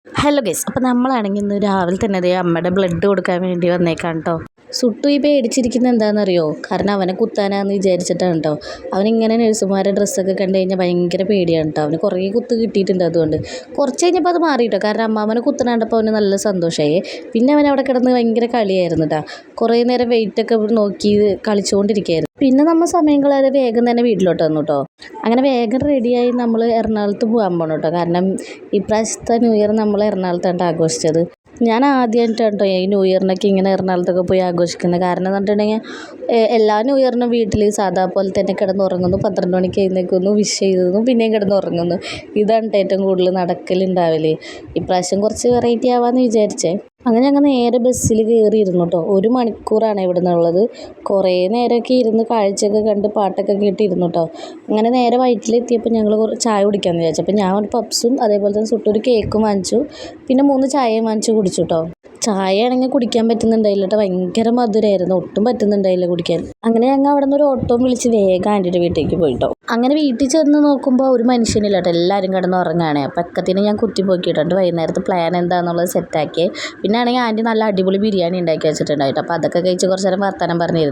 Hello guys, അപ്പോൾ നമ്മളാണെങ്കിൽ ഇന്ന് രാവിലെ തന്നെ അതേ അമ്മയുടെ ബ്ലഡ് കൊടുക്കാൻ വേണ്ടി വന്നേക്കാം കേട്ടോ. സുട്ടു ഈ പേടിച്ചിരിക്കുന്നത് എന്താണെന്നറിയോ? കാരണം അവനെ കുത്താനാന്ന് വിചാരിച്ചിട്ടാണ് കേട്ടോ. അവനിങ്ങനെ നഴ്സുമാരുടെ ഡ്രസ്സൊക്കെ കണ്ടു കഴിഞ്ഞാൽ ഭയങ്കര പേടിയാണ് കേട്ടോ. അവന് കുറേ കുത്ത് കിട്ടിയിട്ടുണ്ട്. അതുകൊണ്ട് കുറച്ച് കഴിഞ്ഞപ്പോൾ അത് മാറി കേട്ടോ. കാരണം അമ്മാവനെ കുത്തണ കണ്ടപ്പോൾ അവന് നല്ല സന്തോഷമായി. പിന്നെ അവൻ അവിടെ കിടന്ന് ഭയങ്കര കളിയായിരുന്നു കേട്ടോ. കുറേ നേരം വെയിറ്റൊക്കെ നോക്കി കളിച്ചുകൊണ്ടിരിക്കുകയായിരുന്നു. പിന്നെ നമ്മൾ സമയം കളയാതെ വേഗം തന്നെ വീട്ടിലോട്ട് വന്നു കേട്ടോ. അങ്ങനെ വേഗം റെഡിയായി നമ്മൾ എറണാകുളത്ത് പോകാൻ പോകണം കേട്ടോ. കാരണം ഇപ്രാവശ്യത്തെ ന്യൂ ഇയർ നമ്മൾ എറണാകുളത്താണ് ആഘോഷിച്ചത്. ഞാൻ ആദ്യമായിട്ടാണ് കേട്ടോ ഈ ന്യൂ ഇയറിനൊക്കെ ഇങ്ങനെ എറണാകുളത്തൊക്കെ പോയി ആഘോഷിക്കുന്നത്. കാരണം എന്ന് പറഞ്ഞിട്ടുണ്ടെങ്കിൽ എല്ലാ ന്യൂ ഇയറിനും വീട്ടിൽ സാധാ പോലെ തന്നെ കിടന്നുറങ്ങുന്നു, 12 മണിക്ക് എഴുന്നേൽക്കുന്നു, വിഷ് ചെയ്തു, പിന്നെയും കിടന്നുറങ്ങുന്നു. ഇതാണ് ഏറ്റവും കൂടുതൽ നടക്കലുണ്ടാവല്. ഇപ്രാവശ്യം കുറച്ച് വെറൈറ്റി ആവാമെന്ന് വിചാരിച്ചേ. അങ്ങനെ ഞങ്ങൾ നേരെ ബസ്സിൽ കയറിയിരുന്നു കേട്ടോ. 1 മണിക്കൂറാണ് ഇവിടെ നിന്നുള്ളത്. കുറേ നേരമൊക്കെ ഇരുന്ന് കാഴ്ചയൊക്കെ കണ്ട് പാട്ടൊക്കെ കേട്ടിരുന്നു കേട്ടോ. അങ്ങനെ നേരെ വയറ്റിലെത്തിയപ്പോൾ ഞങ്ങൾ ചായ കുടിക്കാമെന്ന് വിചാരിച്ചു. അപ്പോൾ ഞാൻ ഒരു പപ്സും അതേപോലെ തന്നെ സുട്ടൊരു കേക്കും വാങ്ങിച്ചു. പിന്നെ 3 ചായയും വാങ്ങിച്ചു കുടിച്ചു കേട്ടോ. ചായ ആണെങ്കിൽ കുടിക്കാൻ പറ്റുന്നുണ്ടായില്ല കേട്ടോ. ഭയങ്കര മധുരമായിരുന്നു, ഒട്ടും പറ്റുന്നുണ്ടായില്ല കുടിക്കാൻ. അങ്ങനെ ഞങ്ങൾ അവിടെ നിന്ന് ഒരു ഓട്ടോയും വിളിച്ച് വേഗം ആൻറ്റിയുടെ വീട്ടിലേക്ക് പോയിട്ടോ. അങ്ങനെ വീട്ടിൽ ചെന്ന് നോക്കുമ്പോൾ ഒരു മനുഷ്യനില്ല കേട്ടോ. എല്ലാവരും കിടന്ന് ഉറങ്ങുകയാണ്. പക്കത്തിന് ഞാൻ കുത്തി പോക്കിയിട്ടുണ്ട്. വൈകുന്നേരത്തെ പ്ലാൻ എന്താണെന്നുള്ളത് സെറ്റാക്കി. പിന്നെ ആണെങ്കിൽ ആൻറ്റി നല്ല അടിപൊളി ബിരിയാണി ഉണ്ടാക്കി വെച്ചിട്ടുണ്ടായിട്ട്. അപ്പോൾ അതൊക്കെ കഴിച്ച് കുറച്ച് നേരം വർത്തമാനം പറഞ്ഞിരുന്നു.